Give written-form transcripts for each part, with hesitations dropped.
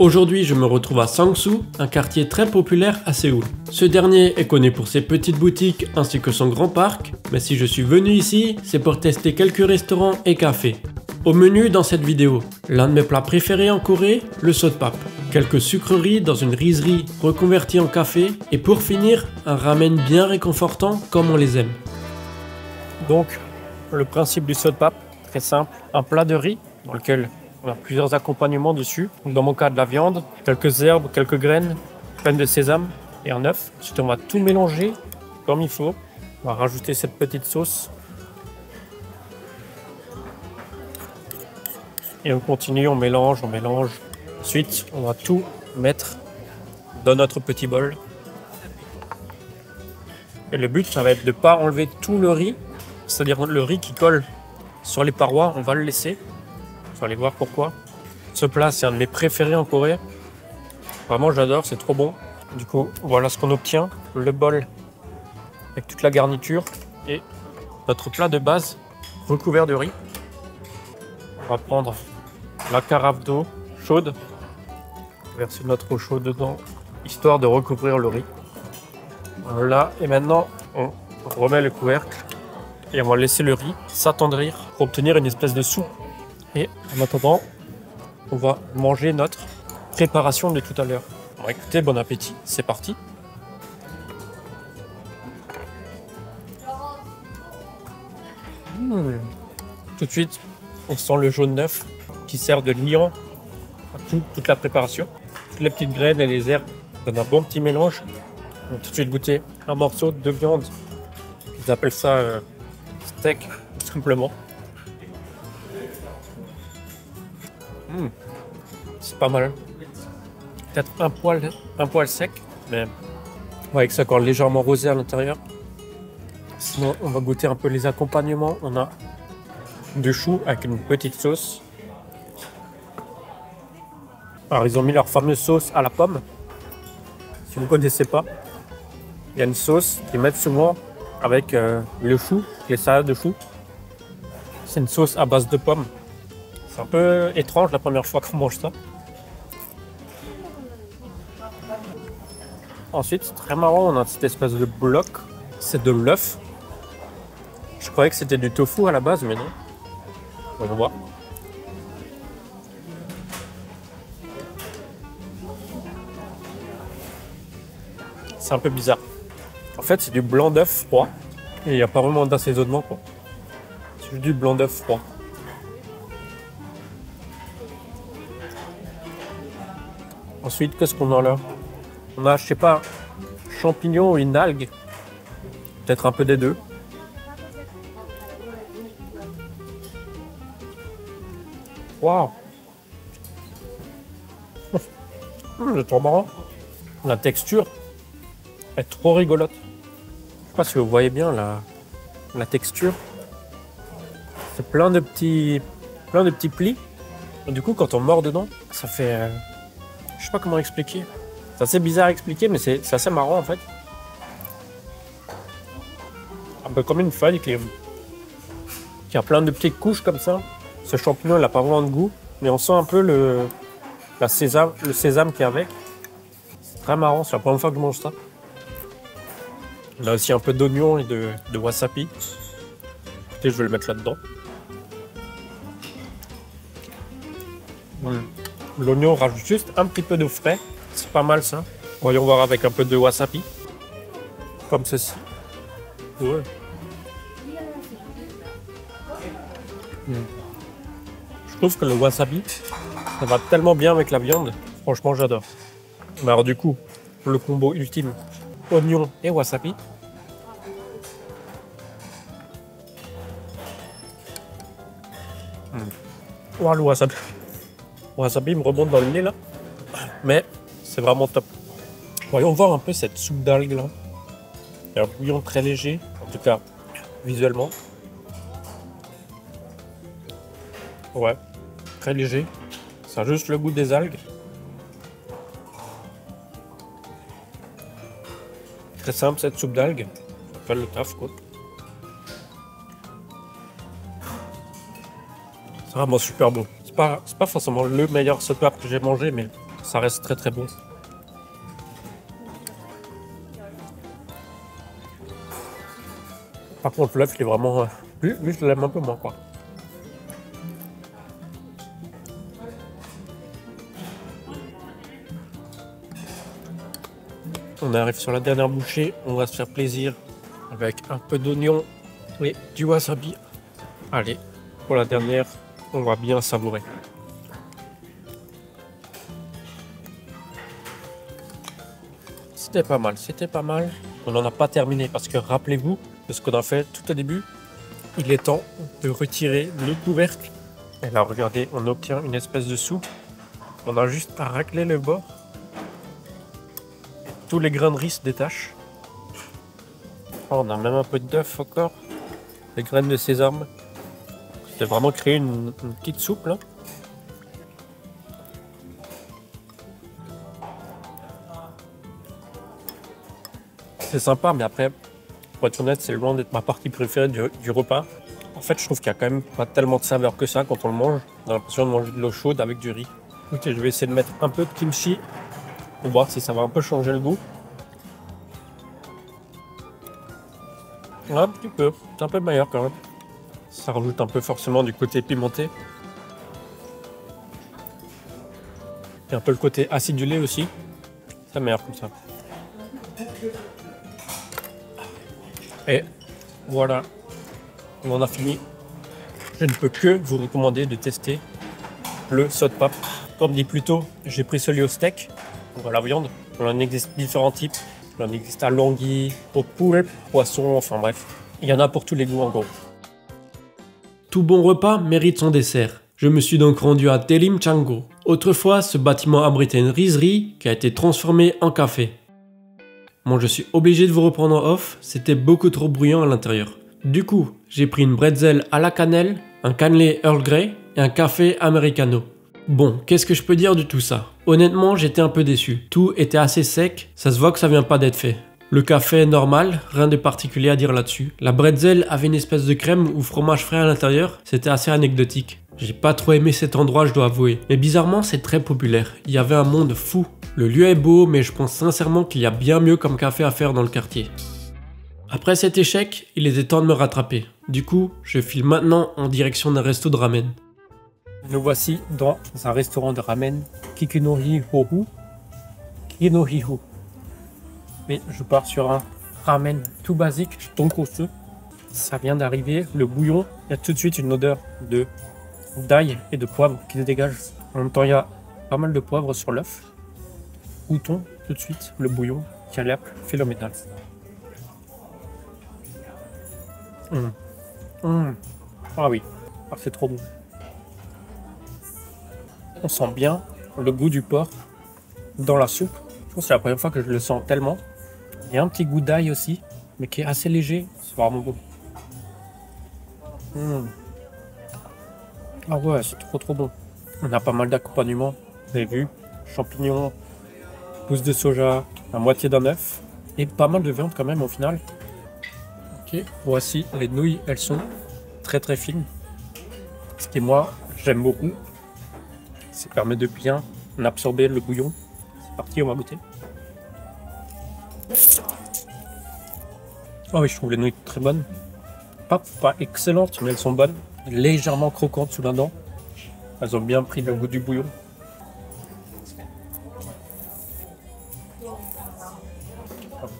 Aujourd'hui, je me retrouve à Sangsu, un quartier très populaire à Séoul. Ce dernier est connu pour ses petites boutiques ainsi que son grand parc, mais si je suis venu ici, c'est pour tester quelques restaurants et cafés. Au menu dans cette vidéo, l'un de mes plats préférés en Corée, le sotpap. Quelques sucreries dans une rizerie reconvertie en café, et pour finir, un ramen bien réconfortant comme on les aime. Donc, le principe du sotpap, très simple, un plat de riz dans lequel on a plusieurs accompagnements dessus. Dans mon cas, de la viande, quelques herbes, quelques graines, pleines de sésame et un œuf. Ensuite, on va tout mélanger comme il faut. On va rajouter cette petite sauce. Et on continue, on mélange, on mélange. Ensuite, on va tout mettre dans notre petit bol. Et le but, ça va être de ne pas enlever tout le riz, c'est-à-dire le riz qui colle sur les parois, on va le laisser. Vous allez voir pourquoi. Ce plat, c'est un de mes préférés en Corée. Vraiment, j'adore, c'est trop bon. Du coup, voilà ce qu'on obtient. Le bol avec toute la garniture et notre plat de base recouvert de riz. On va prendre la carafe d'eau chaude, verser notre eau chaude dedans, histoire de recouvrir le riz. Voilà, et maintenant, on remet le couvercle et on va laisser le riz s'attendrir pour obtenir une espèce de soupe. Et en attendant, on va manger notre préparation de tout à l'heure. Bon, écoutez, bon appétit, c'est parti. Tout de suite, on sent le jaune d'œuf qui sert de liant à toute la préparation. Toutes les petites graines et les herbes donnent un bon petit mélange. On va tout de suite goûter un morceau de viande. Ils appellent ça steak, tout simplement. C'est pas mal. Peut-être un poil sec, mais avec ça encore légèrement rosé à l'intérieur. Sinon, on va goûter un peu les accompagnements. On a du chou avec une petite sauce. Alors, ils ont mis leur fameuse sauce à la pomme. Si vous ne connaissez pas, il y a une sauce qu'ils mettent souvent avec le chou, les salades de chou. C'est une sauce à base de pommes. C'est un peu étrange la première fois qu'on mange ça. Ensuite, c'est très marrant, on a cette espèce de bloc. C'est de l'œuf. Je croyais que c'était du tofu à la base, mais non. On va voir. C'est un peu bizarre. En fait, c'est du blanc d'œuf froid. Et il n'y a pas vraiment d'assaisonnement, quoi. C'est juste du blanc d'œuf froid. Ensuite, qu'est-ce qu'on a là? On a, je sais pas, champignon ou une algue. Peut-être un peu des deux. Waouh! C'est trop marrant. La texture est trop rigolote. Je sais pas si vous voyez bien la texture. C'est plein de petits plis. Et du coup, quand on mord dedans, ça fait... je sais pas comment expliquer. C'est assez bizarre à expliquer, mais c'est assez marrant en fait. Un peu comme une feuille qui a plein de petites couches comme ça. Ce champignon, il n'a pas vraiment de goût, mais on sent un peu le sésame qui est avec. C'est très marrant, c'est la première fois que je mange ça. On a aussi un peu d'oignon et de wasabi. Écoutez, je vais le mettre là-dedans. L'oignon rajoute juste un petit peu de frais. C'est pas mal ça. Voyons voir avec un peu de wasabi. Comme ceci. Ouais. Je trouve que le wasabi, ça va tellement bien avec la viande. Franchement, j'adore. Mais alors du coup, le combo ultime, oignon et wasabi. Oh, le wasabi. Le wasabi me remonte dans le nez là. Mais c'est vraiment top. Voyons voir un peu cette soupe d'algues là. Il y a un bouillon très léger, en tout cas visuellement. Ouais, très léger. Ça a juste le goût des algues. Très simple cette soupe d'algues. Ça fait le taf quoi. C'est vraiment super bon. C'est pas forcément le meilleur sotpap que j'ai mangé, mais ça reste très très bon. Par contre, l'œuf, il est vraiment... lui, je l'aime un peu moins, quoi. On arrive sur la dernière bouchée. On va se faire plaisir avec un peu d'oignon et du wasabi. Allez, pour la dernière, on va bien savourer. C'était pas mal, c'était pas mal. On n'en a pas terminé parce que rappelez-vous de ce qu'on a fait tout au début. Il est temps de retirer le couvercle. Et là, regardez, on obtient une espèce de soupe. On a juste à racler le bord. Tous les grains de riz se détachent. Oh, on a même un peu d'œuf encore. Les graines de sésame. J'ai vraiment créé une petite soupe là. C'est sympa, mais après, pour être honnête, c'est loin d'être ma partie préférée du repas. En fait, je trouve qu'il n'y a quand même pas tellement de saveur que ça quand on le mange. On a l'impression de manger de l'eau chaude avec du riz. Écoutez, je vais essayer de mettre un peu de kimchi pour voir si ça va un peu changer le goût. Un petit peu, c'est un peu meilleur quand même. Ça rajoute un peu forcément du côté pimenté. Et un peu le côté acidulé aussi. C'est meilleur comme ça. Et voilà, on en a fini. Je ne peux que vous recommander de tester le saut pape. Comme dit plus tôt, j'ai pris celui au steak, ou à la viande. Il en existe différents types. Il en existe à l'anguille, au poulpe, poisson, enfin bref. Il y en a pour tous les goûts en gros. Tout bon repas mérite son dessert. Je me suis donc rendu à Telim Canggu. Autrefois, ce bâtiment abritait une rizerie qui a été transformée en café. Bon, je suis obligé de vous reprendre en off, c'était beaucoup trop bruyant à l'intérieur. Du coup, j'ai pris une bretzel à la cannelle, un cannelé Earl Grey et un café americano. Bon, qu'est-ce que je peux dire de tout ça? Honnêtement, j'étais un peu déçu. Tout était assez sec, ça se voit que ça vient pas d'être fait. Le café est normal, rien de particulier à dire là-dessus. La bretzel avait une espèce de crème ou fromage frais à l'intérieur, c'était assez anecdotique. J'ai pas trop aimé cet endroit, je dois avouer. Mais bizarrement, c'est très populaire. Il y avait un monde fou. Le lieu est beau, mais je pense sincèrement qu'il y a bien mieux comme café à faire dans le quartier. Après cet échec, il était temps de me rattraper. Du coup, je file maintenant en direction d'un resto de ramen. Nous voici dans un restaurant de ramen, Kikinohihohu. Kikinohihu. Mais je pars sur un ramen tout basique, tonkotsu. Ça vient d'arriver, le bouillon, il y a tout de suite une odeur de d'ail et de poivre qui se dégage. En même temps, il y a pas mal de poivre sur l'œuf. Goûtons tout de suite le bouillon qui a l'air phénoménal. Ah oui, c'est trop bon. On sent bien le goût du porc dans la soupe. Je pense que c'est la première fois que je le sens tellement. Il y a un petit goût d'ail aussi, mais qui est assez léger. C'est vraiment bon. Ah ouais, c'est trop bon. On a pas mal d'accompagnements. Vous avez vu, champignons, pousses de soja, la moitié d'un œuf et pas mal de viande quand même au final. Ok, voici les nouilles, elles sont très fines. Ce qui moi, j'aime beaucoup. Ça permet de bien absorber le bouillon. C'est parti, on va goûter. Ah oui, je trouve les nouilles très bonnes. Pas excellentes, mais elles sont bonnes. Légèrement croquantes sous la dent. Elles ont bien pris le goût du bouillon.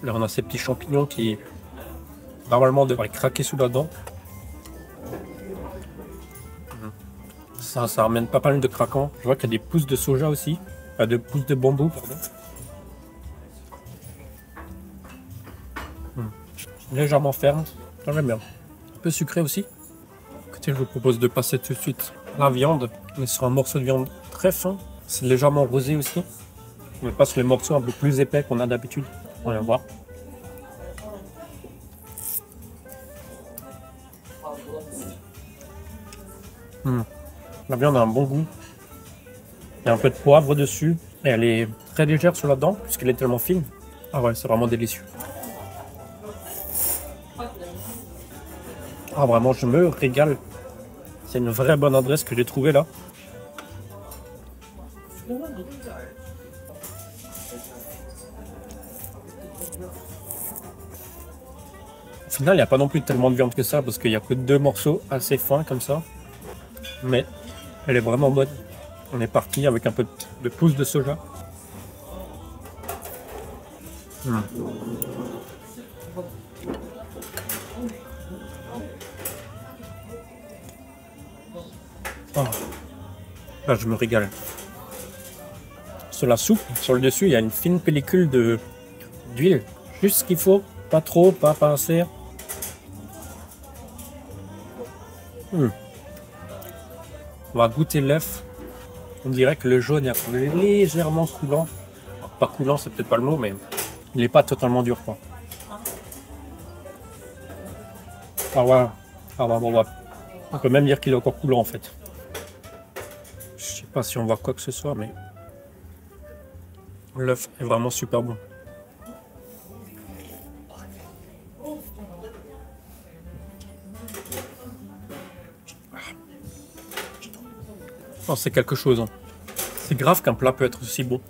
Là, on a ces petits champignons qui, normalement, devraient craquer sous la dent. Ça ramène pas mal de craquants. Je vois qu'il y a des pousses de soja aussi. Des pousses de bambou, pardon. Légèrement ferme. Ça, j'aime bien. Un peu sucré aussi. Écoutez, je vous propose de passer tout de suite la viande. On est sur un morceau de viande très fin. C'est légèrement rosé aussi. On n'est pas sur les morceaux un peu plus épais qu'on a d'habitude. On va voir. La viande a un bon goût. Il y a un peu de poivre dessus. Et elle est très légère sur la dent puisqu'elle est tellement fine. Ah ouais, c'est vraiment délicieux. Ah vraiment, je me régale. C'est une vraie bonne adresse que j'ai trouvée là. Au final, il n'y a pas non plus tellement de viande que ça parce qu'il n'y a que 2 morceaux assez fins comme ça. Mais elle est vraiment bonne. On est parti avec un peu de pousses de soja. Oh. Là, je me régale. Sur la soupe, sur le dessus, il y a une fine pellicule d'huile. Juste ce qu'il faut, pas trop, pas assez. On va goûter l'œuf. On dirait que le jaune est légèrement coulant. Alors, pas coulant, c'est peut-être pas le mot, mais il n'est pas totalement dur, quoi. Ah ouais. Ah ouais. On peut même dire qu'il est encore coulant en fait. Je sais pas si on voit quoi que ce soit, mais l'œuf est vraiment super bon. Oh, c'est quelque chose. Hein. C'est grave qu'un plat peut être aussi bon.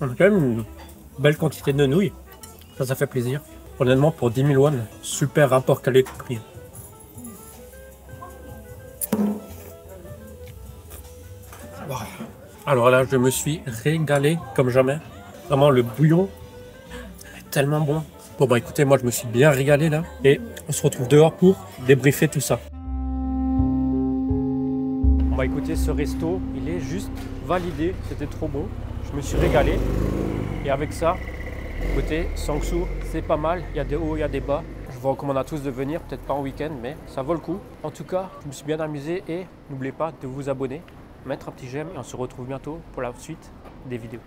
On a quand même une belle quantité de nouilles. Ça fait plaisir. Honnêtement, pour 10 000 won, super rapport qualité-prix. Alors là, je me suis régalé comme jamais. Vraiment, le bouillon est tellement bon. Bon bah écoutez, moi je me suis bien régalé là. Et on se retrouve dehors pour débriefer tout ça. Bon bah écoutez, ce resto, il est juste validé. C'était trop bon. Je me suis régalé. Et avec ça, écoutez, Sangsu, c'est pas mal. Il y a des hauts, il y a des bas. Je vous recommande à tous de venir, peut-être pas en week-end, mais ça vaut le coup. En tout cas, je me suis bien amusé et n'oubliez pas de vous abonner, mettre un petit j'aime et on se retrouve bientôt pour la suite des vidéos.